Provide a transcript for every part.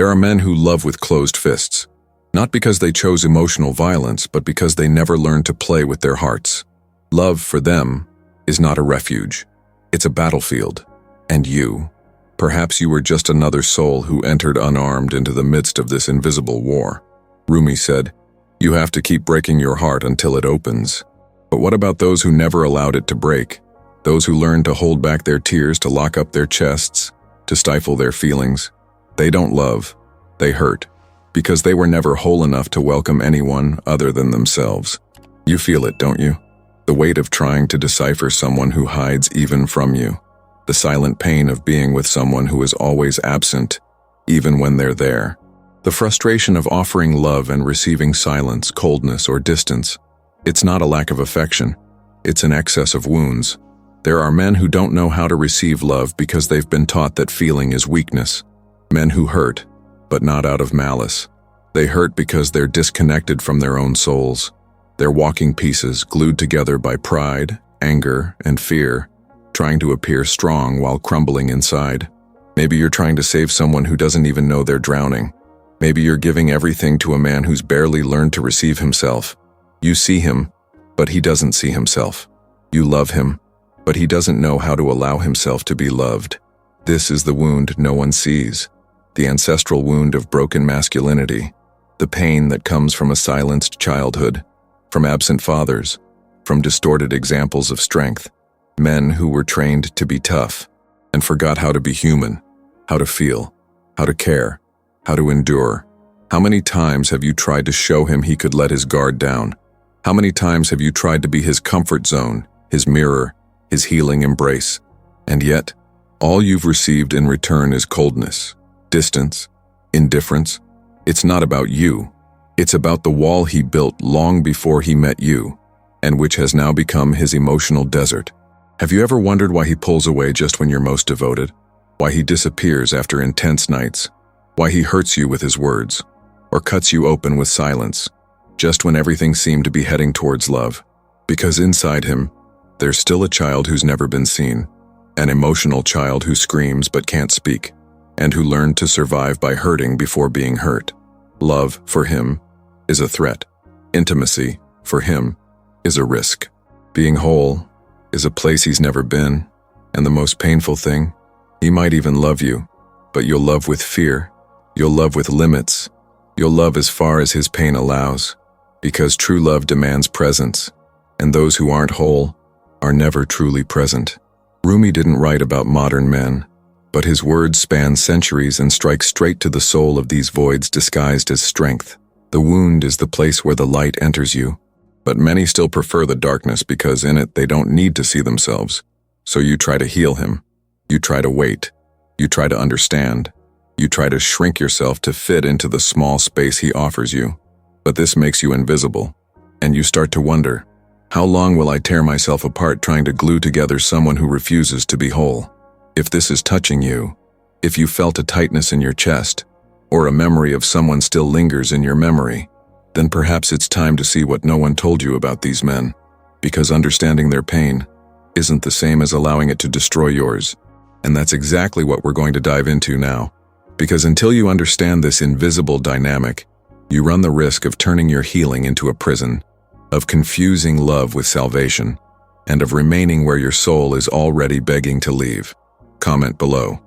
There are men who love with closed fists, not because they chose emotional violence, but because they never learned to play with their hearts. Love, for them, is not a refuge. It's a battlefield. And you, perhaps you were just another soul who entered unarmed into the midst of this invisible war. Rumi said, "You have to keep breaking your heart until it opens." But what about those who never allowed it to break? Those who learned to hold back their tears, to lock up their chests, to stifle their feelings? They don't love, they hurt, because they were never whole enough to welcome anyone other than themselves. You feel it, don't you? The weight of trying to decipher someone who hides even from you. The silent pain of being with someone who is always absent, even when they're there. The frustration of offering love and receiving silence, coldness, or distance. It's not a lack of affection. It's an excess of wounds. There are men who don't know how to receive love because they've been taught that feeling is weakness. Men who hurt, but not out of malice. They hurt because they're disconnected from their own souls. They're walking pieces glued together by pride, anger, and fear, trying to appear strong while crumbling inside. Maybe you're trying to save someone who doesn't even know they're drowning. Maybe you're giving everything to a man who's barely learned to receive himself. You see him, but he doesn't see himself. You love him, but he doesn't know how to allow himself to be loved. This is the wound no one sees. The ancestral wound of broken masculinity. The pain that comes from a silenced childhood, from absent fathers, from distorted examples of strength. Men who were trained to be tough and forgot how to be human, how to feel, how to care, how to endure. How many times have you tried to show him he could let his guard down? How many times have you tried to be his comfort zone, his mirror, his healing embrace? And yet, all you've received in return is coldness, distance, indifference. It's not about you. It's about the wall he built long before he met you, and which has now become his emotional desert. Have you ever wondered why he pulls away just when you're most devoted? Why he disappears after intense nights? Why he hurts you with his words, or cuts you open with silence, just when everything seemed to be heading towards love? Because inside him, there's still a child who's never been seen, an emotional child who screams but can't speak, and who learned to survive by hurting before being hurt. Love, for him, is a threat. Intimacy, for him, is a risk. Being whole is a place he's never been, and the most painful thing, he might even love you, but you'll love with fear. You'll love with limits. You'll love as far as his pain allows, because true love demands presence, and those who aren't whole are never truly present. Rumi didn't write about modern men, but his words span centuries and strike straight to the soul of these voids disguised as strength. The wound is the place where the light enters you, but many still prefer the darkness because in it they don't need to see themselves. So you try to heal him. You try to wait. You try to understand. You try to shrink yourself to fit into the small space he offers you. But this makes you invisible, and you start to wonder, how long will I tear myself apart trying to glue together someone who refuses to be whole? If this is touching you, if you felt a tightness in your chest, or a memory of someone still lingers in your memory, then perhaps it's time to see what no one told you about these men, because understanding their pain isn't the same as allowing it to destroy yours. And that's exactly what we're going to dive into now, because until you understand this invisible dynamic, you run the risk of turning your healing into a prison, of confusing love with salvation, and of remaining where your soul is already begging to leave. Comment below,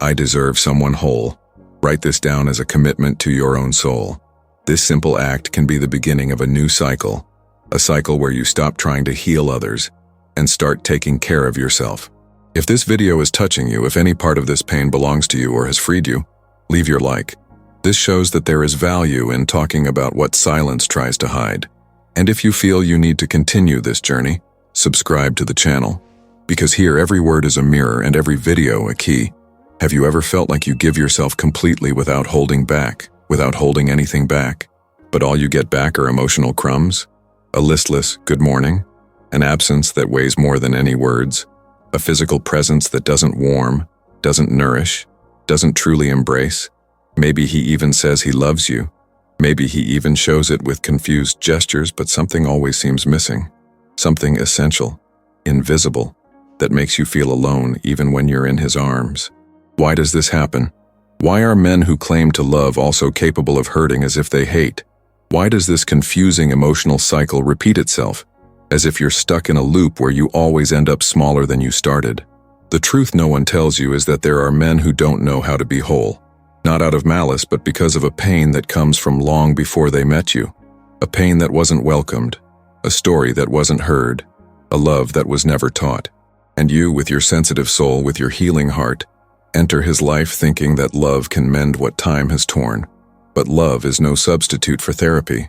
"I deserve someone whole." Write this down as a commitment to your own soul. This simple act can be the beginning of a new cycle, a cycle where you stop trying to heal others and start taking care of yourself. If this video is touching you, if any part of this pain belongs to you or has freed you, leave your like. This shows that there is value in talking about what silence tries to hide. And if you feel you need to continue this journey, subscribe to the channel, because here every word is a mirror and every video a key. Have you ever felt like you give yourself completely without holding back, without holding anything back, but all you get back are emotional crumbs? A listless good morning, an absence that weighs more than any words, a physical presence that doesn't warm, doesn't nourish, doesn't truly embrace. Maybe he even says he loves you. Maybe he even shows it with confused gestures, but something always seems missing. Something essential, invisible, that makes you feel alone even when you're in his arms. Why does this happen? Why are men who claim to love also capable of hurting as if they hate? Why does this confusing emotional cycle repeat itself, as if you're stuck in a loop where you always end up smaller than you started? The truth no one tells you is that there are men who don't know how to be whole, not out of malice but because of a pain that comes from long before they met you, a pain that wasn't welcomed, a story that wasn't heard, a love that was never taught. And you, with your sensitive soul, with your healing heart, enter his life thinking that love can mend what time has torn. But love is no substitute for therapy.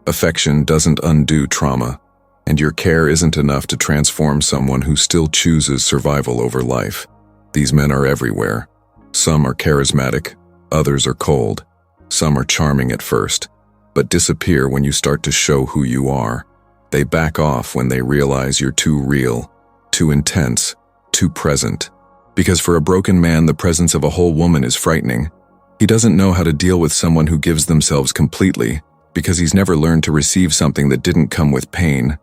Affection doesn't undo trauma, and your care isn't enough to transform someone who still chooses survival over life. These men are everywhere. Some are charismatic, others are cold. Some are charming at first, but disappear when you start to show who you are. They back off when they realize you're too real, too intense, too present. Because for a broken man, the presence of a whole woman is frightening. He doesn't know how to deal with someone who gives themselves completely, because he's never learned to receive something that didn't come with pain.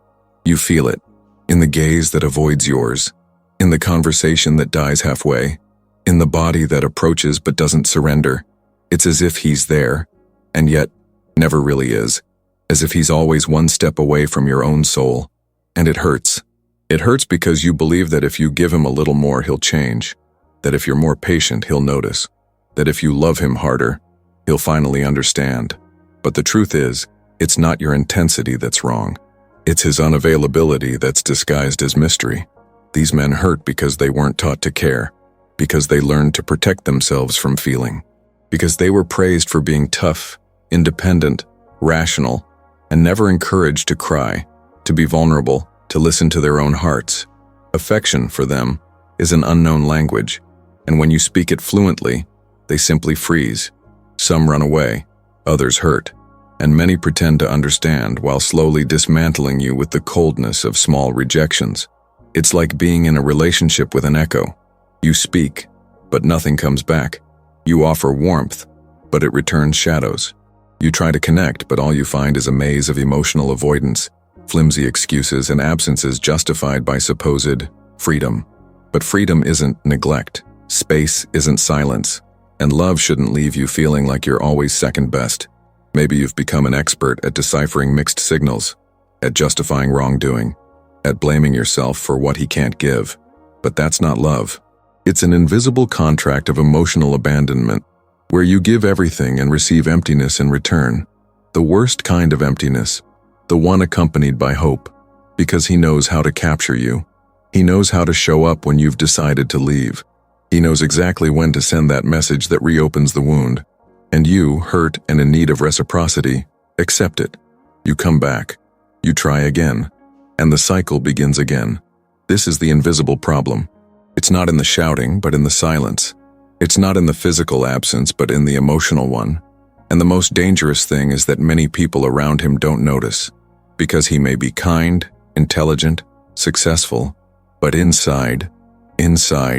You feel it, in the gaze that avoids yours, in the conversation that dies halfway, in the body that approaches but doesn't surrender. It's as if he's there, and yet never really is, as if he's always one step away from your own soul. And it hurts. It hurts because you believe that if you give him a little more, he'll change, that if you're more patient, he'll notice, that if you love him harder, he'll finally understand. But the truth is, it's not your intensity that's wrong. It's his unavailability that's disguised as mystery. These men hurt because they weren't taught to care, because they learned to protect themselves from feeling, because they were praised for being tough, independent, rational, and never encouraged to cry, to be vulnerable, to listen to their own hearts. Affection, for them, is an unknown language, and when you speak it fluently, they simply freeze. Some run away, others hurt, and many pretend to understand while slowly dismantling you with the coldness of small rejections. It's like being in a relationship with an echo. You speak, but nothing comes back. You offer warmth, but it returns shadows. You try to connect, but all you find is a maze of emotional avoidance, flimsy excuses and absences justified by supposed freedom. But freedom isn't neglect. Space isn't silence. And love shouldn't leave you feeling like you're always second best. Maybe you've become an expert at deciphering mixed signals, at justifying wrongdoing, at blaming yourself for what he can't give. But that's not love. It's an invisible contract of emotional abandonment, where you give everything and receive emptiness in return. The worst kind of emptiness, the one accompanied by hope, because he knows how to capture you. He knows how to show up when you've decided to leave. He knows exactly when to send that message that reopens the wound. And you, hurt and in need of reciprocity, accept it. You come back. You try again. And the cycle begins again. This is the invisible problem. It's not in the shouting, but in the silence. It's not in the physical absence, but in the emotional one. And the most dangerous thing is that many people around him don't notice, because he may be kind, intelligent, successful, but inside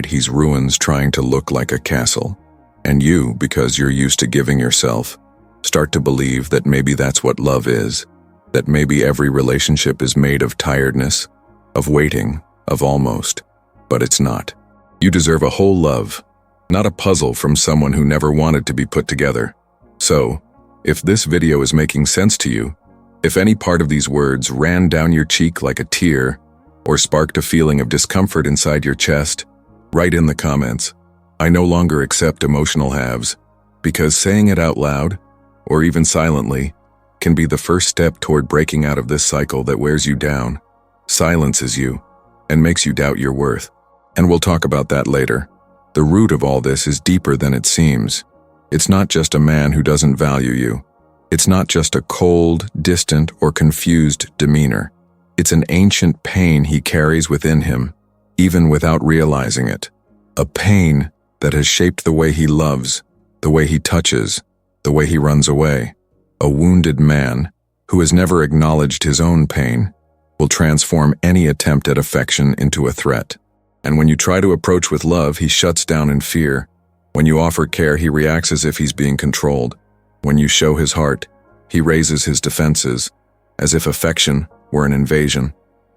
he's ruins trying to look like a castle. And you, because you're used to giving yourself, start to believe that maybe that's what love is, that maybe every relationship is made of tiredness, of waiting, of almost. But it's not. You deserve a whole love, not a puzzle from someone who never wanted to be put together. So, if this video is making sense to you, if any part of these words ran down your cheek like a tear, or sparked a feeling of discomfort inside your chest, write in the comments, "I no longer accept emotional halves," because saying it out loud, or even silently, can be the first step toward breaking out of this cycle that wears you down, silences you, and makes you doubt your worth. And we'll talk about that later. The root of all this is deeper than it seems. It's not just a man who doesn't value you. It's not just a cold, distant, or confused demeanor. It's an ancient pain he carries within him, even without realizing it. A pain that has shaped the way he loves, the way he touches, the way he runs away. A wounded man, who has never acknowledged his own pain, will transform any attempt at affection into a threat. And when you try to approach with love, he shuts down in fear. When you offer care, he reacts as if he's being controlled. When you show his heart, he raises his defenses, as if affection were an invasion.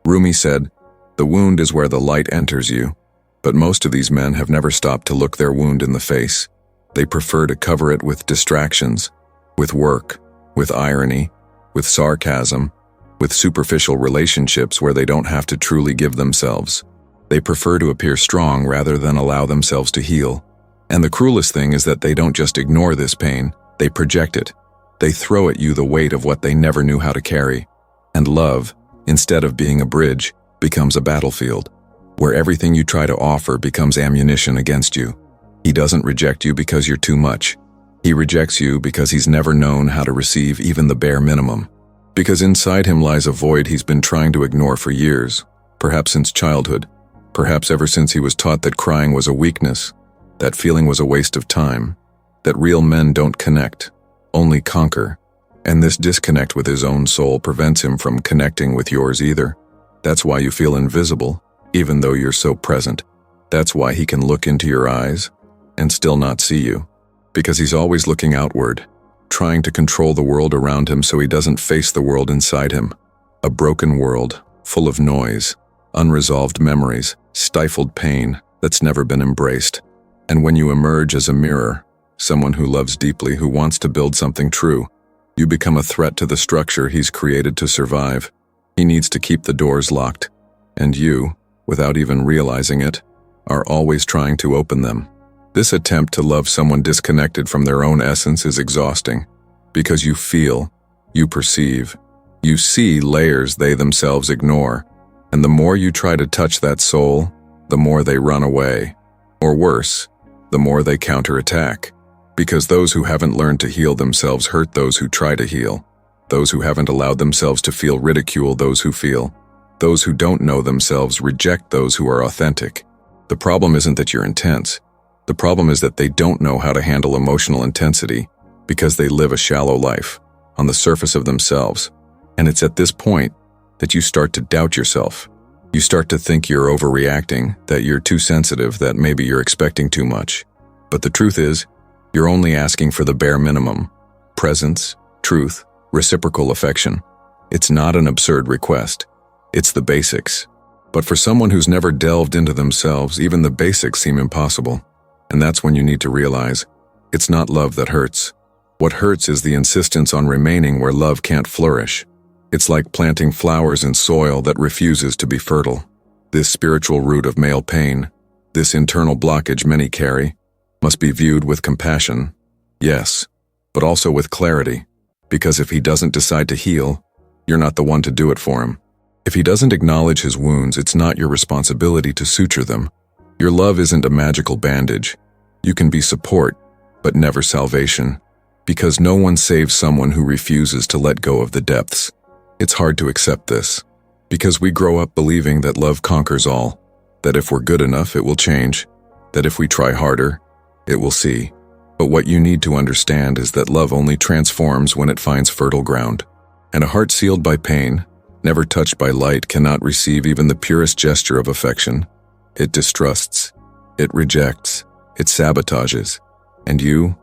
Rumi said, "The wound is where the light enters you." But most of these men have never stopped to look their wound in the face. They prefer to cover it with distractions, with work, with irony, with sarcasm, with superficial relationships where they don't have to truly give themselves. They prefer to appear strong rather than allow themselves to heal. And the cruelest thing is that they don't just ignore this pain, they project it. They throw at you the weight of what they never knew how to carry. And love, instead of being a bridge, becomes a battlefield, where everything you try to offer becomes ammunition against you. He doesn't reject you because you're too much. He rejects you because he's never known how to receive even the bare minimum. Because inside him lies a void he's been trying to ignore for years, perhaps since childhood, perhaps ever since he was taught that crying was a weakness, that feeling was a waste of time, that real men don't connect, only conquer, and this disconnect with his own soul prevents him from connecting with yours either. That's why you feel invisible, even though you're so present. That's why he can look into your eyes and still not see you, because he's always looking outward, trying to control the world around him so he doesn't face the world inside him. A broken world, full of noise, unresolved memories, stifled pain that's never been embraced. And when you emerge as a mirror, someone who loves deeply, who wants to build something true, you become a threat to the structure he's created to survive. He needs to keep the doors locked, and you, without even realizing it, are always trying to open them. This attempt to love someone disconnected from their own essence is exhausting, because you feel, you perceive, you see layers they themselves ignore, and the more you try to touch that soul, the more they run away. Or worse, the more they counterattack. Because those who haven't learned to heal themselves hurt those who try to heal. Those who haven't allowed themselves to feel ridicule those who feel. Those who don't know themselves reject those who are authentic. The problem isn't that you're intense. The problem is that they don't know how to handle emotional intensity because they live a shallow life, on the surface of themselves. And it's at this point that you start to doubt yourself. You start to think you're overreacting, that you're too sensitive, that maybe you're expecting too much. But the truth is, you're only asking for the bare minimum: presence, truth, reciprocal affection. It's not an absurd request. It's the basics. But for someone who's never delved into themselves, even the basics seem impossible. And that's when you need to realize, it's not love that hurts. What hurts is the insistence on remaining where love can't flourish. It's like planting flowers in soil that refuses to be fertile. This spiritual root of male pain, this internal blockage many carry, must be viewed with compassion, yes, but also with clarity, because if he doesn't decide to heal, you're not the one to do it for him. If he doesn't acknowledge his wounds, it's not your responsibility to suture them. Your love isn't a magical bandage. You can be support, but never salvation, because no one saves someone who refuses to let go of the depths. It's hard to accept this, because we grow up believing that love conquers all, that if we're good enough, it will change, that if we try harder, it will see. But what you need to understand is that love only transforms when it finds fertile ground. And a heart sealed by pain, never touched by light, cannot receive even the purest gesture of affection. It distrusts, it rejects, it sabotages. And you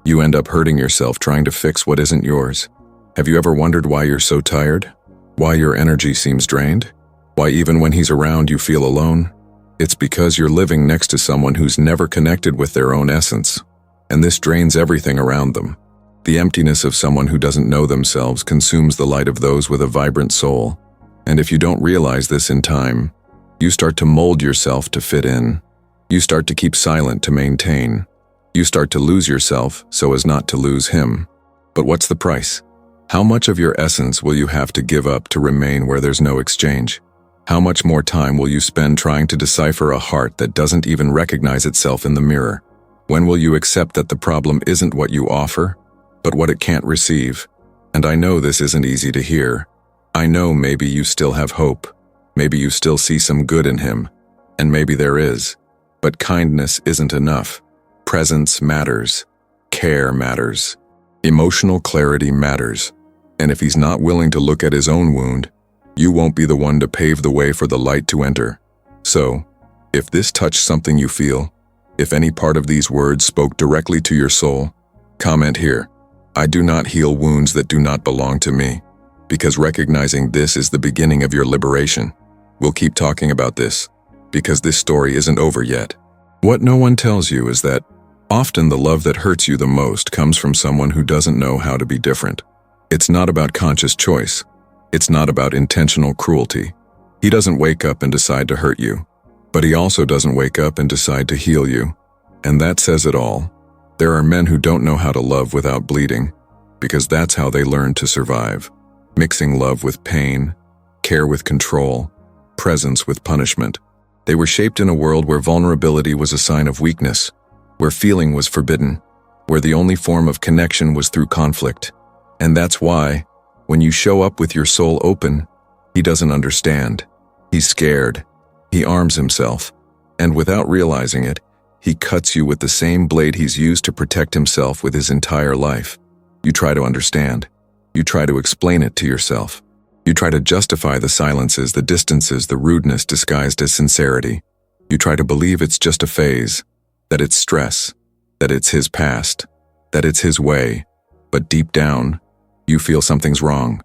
end up hurting yourself trying to fix what isn't yours. Have you ever wondered why you're so tired? Why your energy seems drained? Why even when he's around you feel alone? It's because you're living next to someone who's never connected with their own essence. And this drains everything around them. The emptiness of someone who doesn't know themselves consumes the light of those with a vibrant soul. And if you don't realize this in time, you start to mold yourself to fit in. You start to keep silent to maintain. You start to lose yourself so as not to lose him. But what's the price? How much of your essence will you have to give up to remain where there's no exchange? How much more time will you spend trying to decipher a heart that doesn't even recognize itself in the mirror? When will you accept that the problem isn't what you offer, but what it can't receive? And I know this isn't easy to hear. I know maybe you still have hope. Maybe you still see some good in him. And maybe there is. But kindness isn't enough. Presence matters. Care matters. Emotional clarity matters. And if he's not willing to look at his own wound, you won't be the one to pave the way for the light to enter. So, if this touched something you feel, if any part of these words spoke directly to your soul, comment here. I do not heal wounds that do not belong to me, because recognizing this is the beginning of your liberation. We'll keep talking about this, because this story isn't over yet. What no one tells you is that Often the love that hurts you the most comes from someone who doesn't know how to be different. It's not about conscious choice. It's not about intentional cruelty. He doesn't wake up and decide to hurt you, but he also doesn't wake up and decide to heal you. And that says it all. There are men who don't know how to love without bleeding, because that's how they learn to survive, mixing love with pain, care with control, presence with punishment. They were shaped in a world where vulnerability was a sign of weakness, where feeling was forbidden, where the only form of connection was through conflict. And that's why, when you show up with your soul open, he doesn't understand. He's scared. He arms himself. And without realizing it, he cuts you with the same blade he's used to protect himself with his entire life. You try to understand. You try to explain it to yourself. You try to justify the silences, the distances, the rudeness disguised as sincerity. You try to believe it's just a phase, that it's stress, that it's his past, that it's his way. But deep down, you feel something's wrong.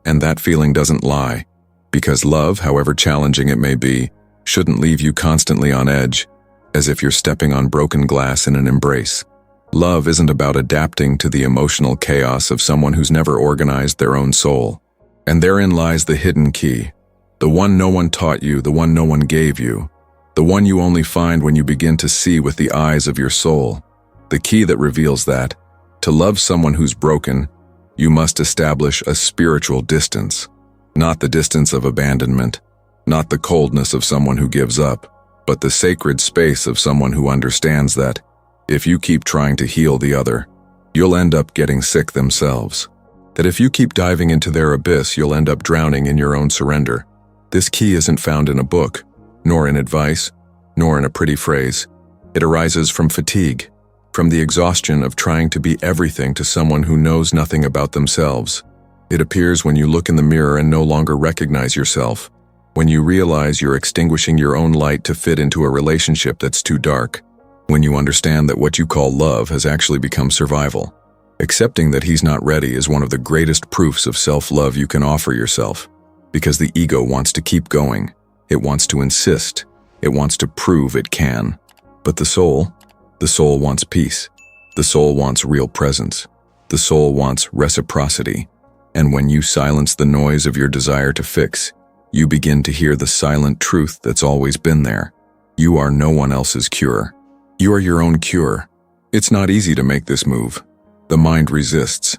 And that feeling doesn't lie. Because love, however challenging it may be, shouldn't leave you constantly on edge, as if you're stepping on broken glass in an embrace. Love isn't about adapting to the emotional chaos of someone who's never organized their own soul. And therein lies the hidden key. The one no one taught you, the one no one gave you. The one you only find when you begin to see with the eyes of your soul. The key that reveals that, to love someone who's broken, you must establish a spiritual distance. Not the distance of abandonment, not the coldness of someone who gives up, but the sacred space of someone who understands that, if you keep trying to heal the other, you'll end up getting sick themselves. That if you keep diving into their abyss, you'll end up drowning in your own surrender. This key isn't found in a book, nor in advice, nor in a pretty phrase. It arises from fatigue, from the exhaustion of trying to be everything to someone who knows nothing about themselves. It appears when you look in the mirror and no longer recognize yourself, when you realize you're extinguishing your own light to fit into a relationship that's too dark, when you understand that what you call love has actually become survival. Accepting that he's not ready is one of the greatest proofs of self-love you can offer yourself, because the ego wants to keep going. It wants to insist. It wants to prove it can. But the soul wants peace. The soul wants real presence. The soul wants reciprocity. And when you silence the noise of your desire to fix, you begin to hear the silent truth that's always been there. You are no one else's cure. You are your own cure. It's not easy to make this move. The mind resists.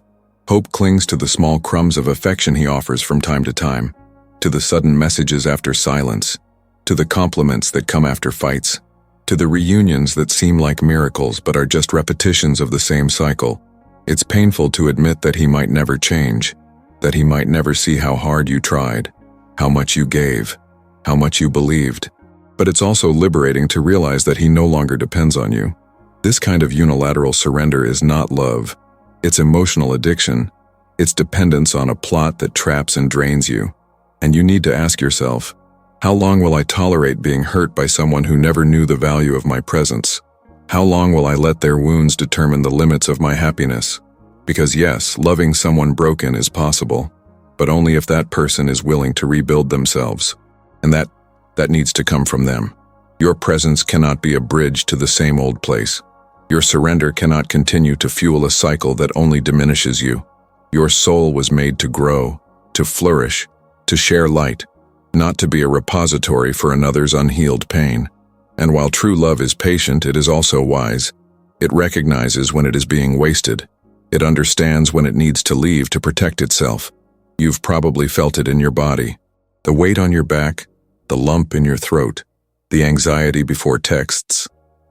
Hope clings to the small crumbs of affection he offers from time to time, to the sudden messages after silence, to the compliments that come after fights, to the reunions that seem like miracles but are just repetitions of the same cycle. It's painful to admit that he might never change, that he might never see how hard you tried, how much you gave, how much you believed. But it's also liberating to realize that he no longer depends on you. This kind of unilateral surrender is not love. It's emotional addiction. It's dependence on a plot that traps and drains you. And you need to ask yourself, how long will I tolerate being hurt by someone who never knew the value of my presence? How long will I let their wounds determine the limits of my happiness? Because yes, loving someone broken is possible, but only if that person is willing to rebuild themselves. And that needs to come from them. Your presence cannot be a bridge to the same old place. Your surrender cannot continue to fuel a cycle that only diminishes you. Your soul was made to grow, to flourish, to share light, not to be a repository for another's unhealed pain. And while true love is patient, it is also wise. It recognizes when it is being wasted. It understands when it needs to leave to protect itself. You've probably felt it in your body. The weight on your back, the lump in your throat, the anxiety before texts,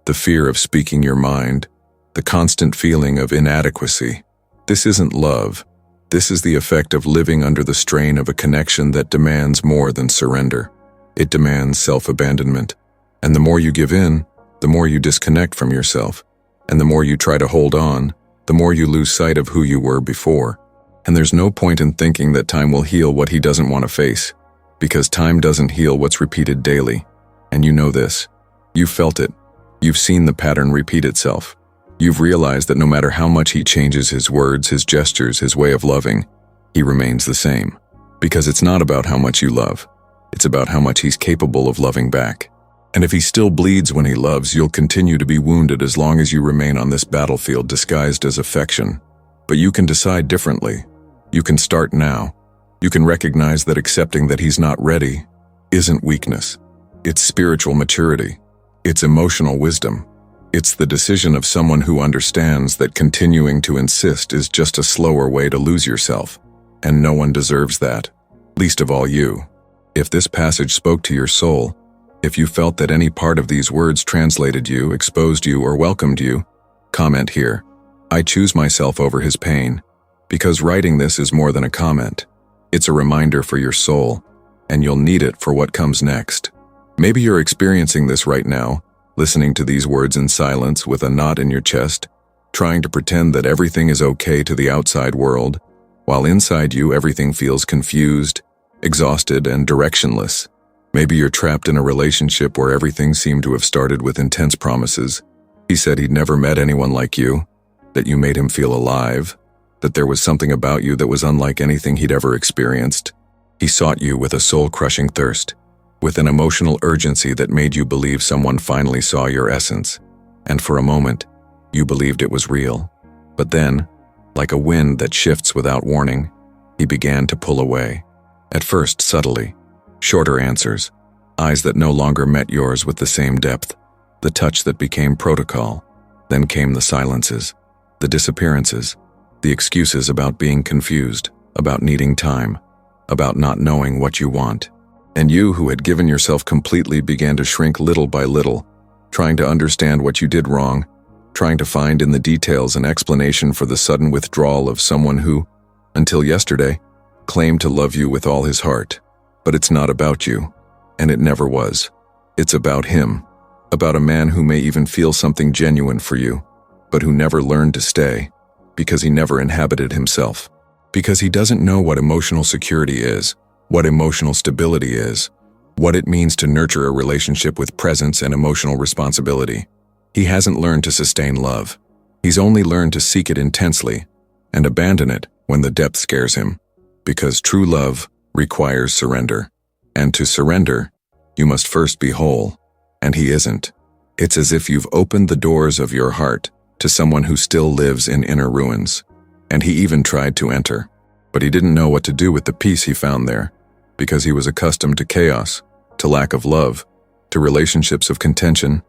the fear of speaking your mind, the constant feeling of inadequacy. This isn't love. This is the effect of living under the strain of a connection that demands more than surrender. It demands self-abandonment. And the more you give in, the more you disconnect from yourself. And the more you try to hold on, the more you lose sight of who you were before. And there's no point in thinking that time will heal what he doesn't want to face, because time doesn't heal what's repeated daily. And you know this. You've felt it. You've seen the pattern repeat itself. You've realized that no matter how much he changes his words, his gestures, his way of loving, he remains the same. Because it's not about how much you love. It's about how much he's capable of loving back. And if he still bleeds when he loves, you'll continue to be wounded as long as you remain on this battlefield disguised as affection. But you can decide differently. You can start now. You can recognize that accepting that he's not ready isn't weakness. It's spiritual maturity. It's emotional wisdom. It's the decision of someone who understands that continuing to insist is just a slower way to lose yourself. And no one deserves that, least of all you. If this passage spoke to your soul, if you felt that any part of these words translated you, exposed you, or welcomed you, comment here. I choose myself over his pain. Because writing this is more than a comment. It's a reminder for your soul, and you'll need it for what comes next. Maybe you're experiencing this right now, listening to these words in silence with a knot in your chest, trying to pretend that everything is okay to the outside world, while inside you everything feels confused, exhausted, and directionless. Maybe you're trapped in a relationship where everything seemed to have started with intense promises. He said he'd never met anyone like you, that you made him feel alive, that there was something about you that was unlike anything he'd ever experienced. He sought you with a soul-crushing thirst, with an emotional urgency that made you believe someone finally saw your essence. And for a moment, you believed it was real. But then, like a wind that shifts without warning, he began to pull away. At first subtly, shorter answers, eyes that no longer met yours with the same depth, the touch that became protocol. Then came the silences, the disappearances, the excuses about being confused, about needing time, about not knowing what you want. And you, who had given yourself completely, began to shrink little by little, trying to understand what you did wrong, trying to find in the details an explanation for the sudden withdrawal of someone who, until yesterday, claimed to love you with all his heart. But it's not about you, and it never was. It's about him, about a man who may even feel something genuine for you, but who never learned to stay, because he never inhabited himself, because he doesn't know what emotional security is, what emotional stability is, what it means to nurture a relationship with presence and emotional responsibility. He hasn't learned to sustain love. He's only learned to seek it intensely and abandon it when the depth scares him, because true love requires surrender. And to surrender, you must first be whole, and he isn't. It's as if you've opened the doors of your heart to someone who still lives in inner ruins. And he even tried to enter, but he didn't know what to do with the peace he found there, because he was accustomed to chaos, to lack of love, to relationships of contention,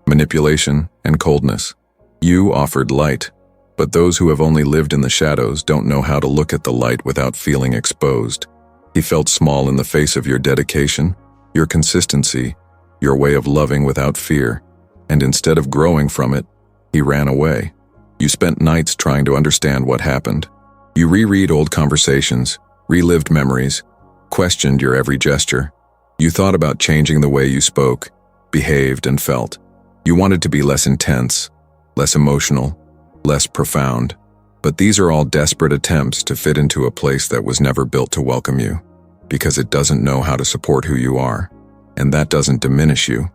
manipulation, and coldness. You offered light, but those who have only lived in the shadows don't know how to look at the light without feeling exposed. He felt small in the face of your dedication, your consistency, your way of loving without fear, and instead of growing from it, he ran away. You spent nights trying to understand what happened. You reread old conversations, relived memories, questioned your every gesture. You thought about changing the way you spoke, behaved, and felt. You wanted to be less intense, less emotional, less profound. But these are all desperate attempts to fit into a place that was never built to welcome you, because it doesn't know how to support who you are. And that doesn't diminish you.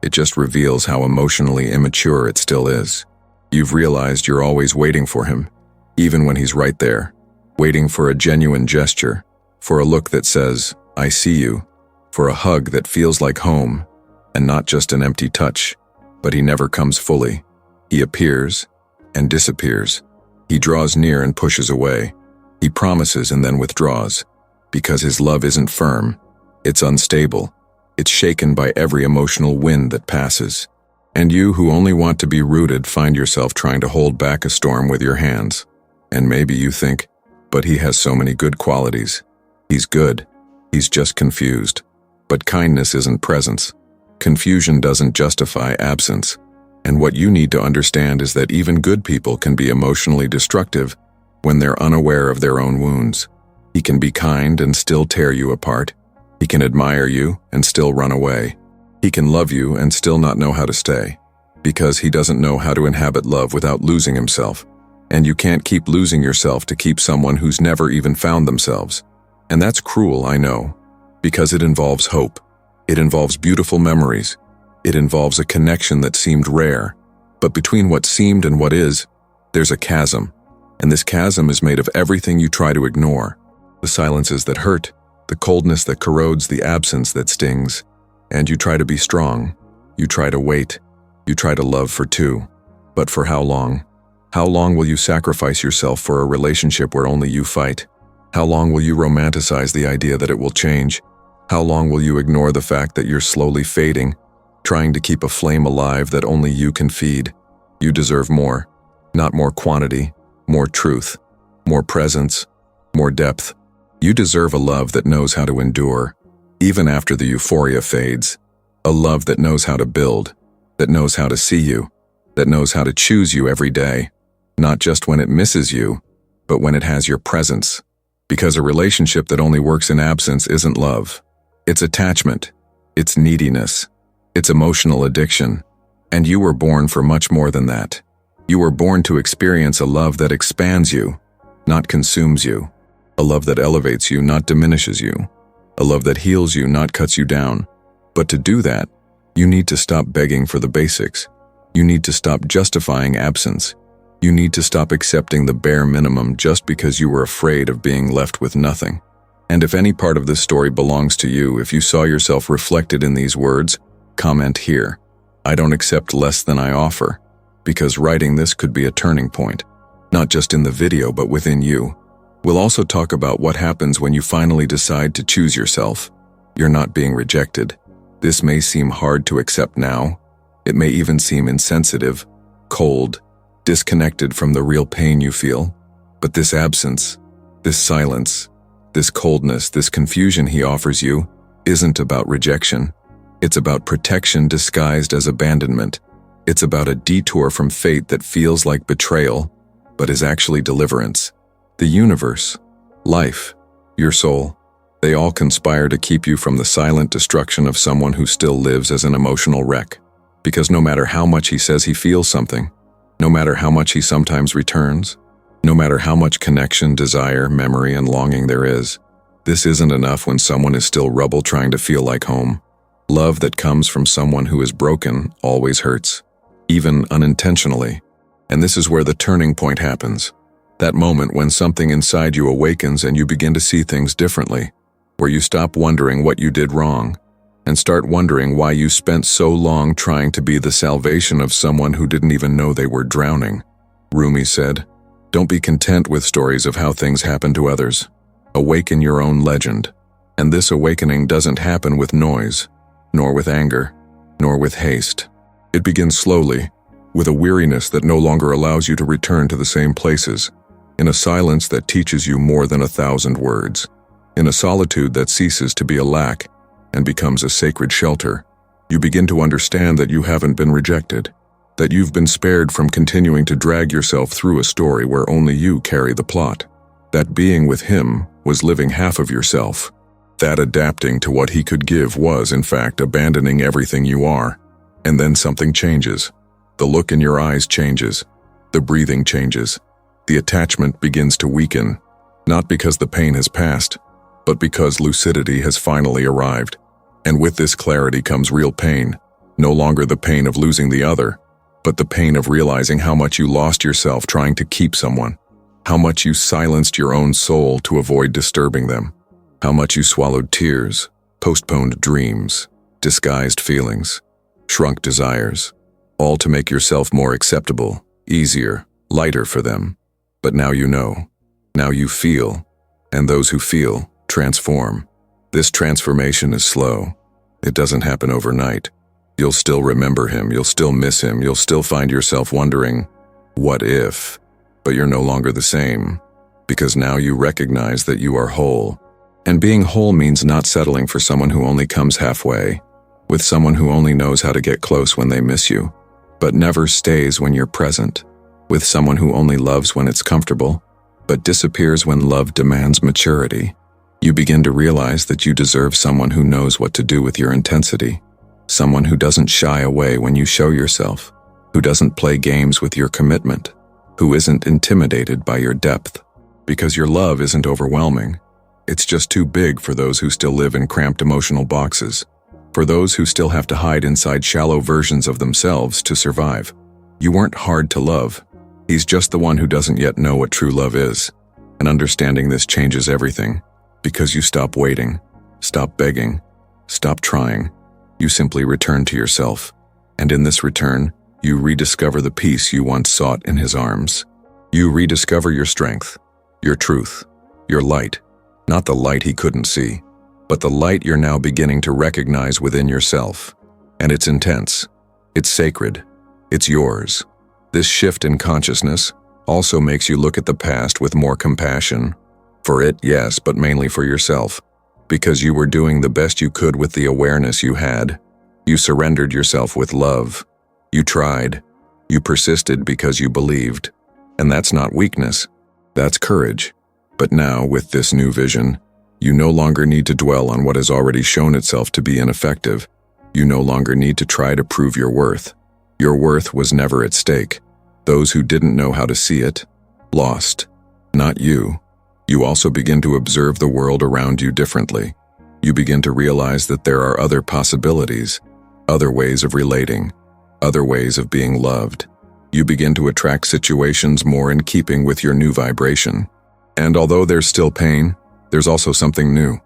It just reveals how emotionally immature it still is. You've realized you're always waiting for him, even when he's right there, waiting for a genuine gesture, for a look that says, I see you, for a hug that feels like home, and not just an empty touch. But he never comes fully. He appears and disappears. He draws near and pushes away. He promises and then withdraws, because his love isn't firm. It's unstable. It's shaken by every emotional wind that passes. And you, who only want to be rooted, find yourself trying to hold back a storm with your hands. And maybe you think, but he has so many good qualities. He's good. He's just confused. But kindness isn't presence. Confusion doesn't justify absence. And what you need to understand is that even good people can be emotionally destructive when they're unaware of their own wounds. He can be kind and still tear you apart. He can admire you and still run away. He can love you and still not know how to stay, because he doesn't know how to inhabit love without losing himself. And you can't keep losing yourself to keep someone who's never even found themselves. And that's cruel, I know, because it involves hope. It involves beautiful memories. It involves a connection that seemed rare. But between what seemed and what is, there's a chasm. And this chasm is made of everything you try to ignore. The silences that hurt, the coldness that corrodes, the absence that stings. And you try to be strong. You try to wait. You try to love for two. But for how long? How long will you sacrifice yourself for a relationship where only you fight? How long will you romanticize the idea that it will change? How long will you ignore the fact that you're slowly fading, trying to keep a flame alive that only you can feed? You deserve more. Not more quantity, more truth, more presence, more depth. You deserve a love that knows how to endure, even after the euphoria fades. A love that knows how to build, that knows how to see you, that knows how to choose you every day. Not just when it misses you, but when it has your presence. Because a relationship that only works in absence isn't love. It's attachment. It's neediness. It's emotional addiction. And you were born for much more than that. You were born to experience a love that expands you, not consumes you. A love that elevates you, not diminishes you. A love that heals you, not cuts you down. But to do that, you need to stop begging for the basics. You need to stop justifying absence. You need to stop accepting the bare minimum just because you were afraid of being left with nothing. And if any part of this story belongs to you, if you saw yourself reflected in these words, comment here. I don't accept less than I offer, because writing this could be a turning point, not just in the video but within you. We'll also talk about what happens when you finally decide to choose yourself. You're not being rejected. This may seem hard to accept now. It may even seem insensitive, cold, disconnected from the real pain you feel. But this absence, this silence, this coldness, this confusion he offers you isn't about rejection. It's about protection disguised as abandonment. It's about a detour from fate that feels like betrayal, but is actually deliverance. The universe, life, your soul, they all conspire to keep you from the silent destruction of someone who still lives as an emotional wreck. Because no matter how much he says he feels something, no matter how much he sometimes returns, no matter how much connection, desire, memory, and longing there is, this isn't enough when someone is still rubble trying to feel like home. Love that comes from someone who is broken always hurts, even unintentionally. And this is where the turning point happens. That moment when something inside you awakens and you begin to see things differently, where you stop wondering what you did wrong, and start wondering why you spent so long trying to be the salvation of someone who didn't even know they were drowning. Rumi said, "Don't be content with stories of how things happen to others. Awaken your own legend." And this awakening doesn't happen with noise, nor with anger, nor with haste. It begins slowly, with a weariness that no longer allows you to return to the same places, in a silence that teaches you more than 1,000 words, in a solitude that ceases to be a lack and becomes a sacred shelter. You begin to understand that you haven't been rejected, that you've been spared from continuing to drag yourself through a story where only you carry the plot. That being with him was living half of yourself. That adapting to what he could give was, in fact, abandoning everything you are. And then something changes. The look in your eyes changes. The breathing changes. The attachment begins to weaken, not because the pain has passed, but because lucidity has finally arrived. And with this clarity comes real pain, no longer the pain of losing the other, but the pain of realizing how much you lost yourself trying to keep someone, how much you silenced your own soul to avoid disturbing them, how much you swallowed tears, postponed dreams, disguised feelings, shrunk desires, all to make yourself more acceptable, easier, lighter for them. But now you know, now you feel, and those who feel transform. This transformation is slow. It doesn't happen overnight. You'll still remember him, you'll still miss him, you'll still find yourself wondering, what if? But you're no longer the same, because now you recognize that you are whole. And being whole means not settling for someone who only comes halfway, with someone who only knows how to get close when they miss you, but never stays when you're present, with someone who only loves when it's comfortable, but disappears when love demands maturity. You begin to realize that you deserve someone who knows what to do with your intensity, someone who doesn't shy away when you show yourself, who doesn't play games with your commitment, who isn't intimidated by your depth. Because your love isn't overwhelming. It's just too big for those who still live in cramped emotional boxes, for those who still have to hide inside shallow versions of themselves to survive. You weren't hard to love. He's just the one who doesn't yet know what true love is. And understanding this changes everything. Because you stop waiting, stop begging, stop trying. You simply return to yourself. And in this return, you rediscover the peace you once sought in his arms. You rediscover your strength, your truth, your light, not the light he couldn't see, but the light you're now beginning to recognize within yourself. And it's intense, it's sacred, it's yours. This shift in consciousness also makes you look at the past with more compassion. For it, yes, but mainly for yourself. Because you were doing the best you could with the awareness you had. You surrendered yourself with love. You tried. You persisted because you believed. And that's not weakness. That's courage. But now, with this new vision, you no longer need to dwell on what has already shown itself to be ineffective. You no longer need to try to prove your worth. Your worth was never at stake. Those who didn't know how to see it, lost. Not you. You also begin to observe the world around you differently. You begin to realize that there are other possibilities, other ways of relating, other ways of being loved. You begin to attract situations more in keeping with your new vibration. And although there's still pain, there's also something new.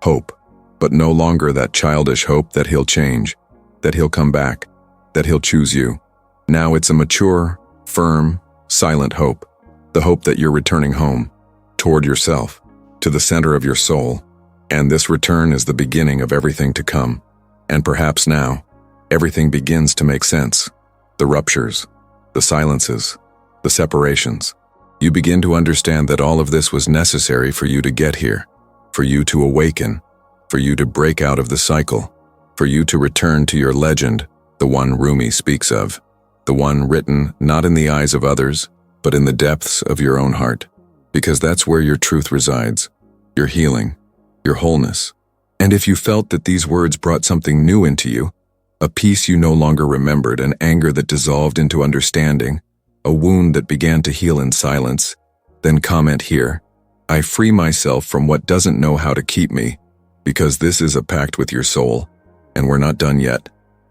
Hope. But no longer that childish hope that he'll change, that he'll come back, that he'll choose you. Now it's a mature, firm, silent hope. The hope that you're returning home, toward yourself, to the center of your soul. And this return is the beginning of everything to come. And perhaps now, everything begins to make sense. The ruptures, the silences, the separations. You begin to understand that all of this was necessary for you to get here, for you to awaken, for you to break out of the cycle, for you to return to your legend, the one Rumi speaks of, the one written not in the eyes of others, but in the depths of your own heart. Because that's where your truth resides, your healing, your wholeness. And if you felt that these words brought something new into you, a peace you no longer remembered, an anger that dissolved into understanding, a wound that began to heal in silence, then comment here, I free myself from what doesn't know how to keep me, because this is a pact with your soul, and we're not done yet.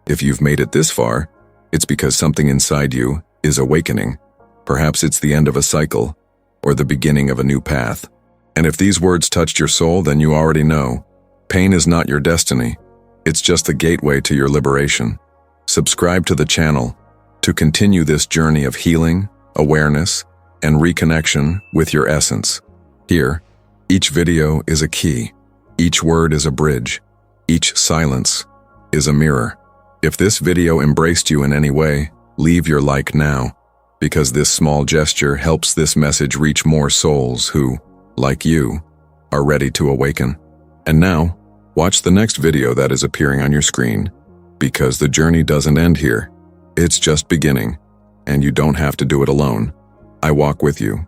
If you've made it this far, it's because something inside you is awakening. Perhaps it's the end of a cycle, or the beginning of a new path. And if these words touched your soul, then you already know. Pain is not your destiny. It's just the gateway to your liberation. Subscribe to the channel to continue this journey of healing, awareness, and reconnection with your essence. Here, each video is a key. Each word is a bridge. Each silence is a mirror. If this video embraced you in any way, leave your like now, because this small gesture helps this message reach more souls who, like you, are ready to awaken. And now, watch the next video that is appearing on your screen, because the journey doesn't end here. It's just beginning, and you don't have to do it alone. I walk with you,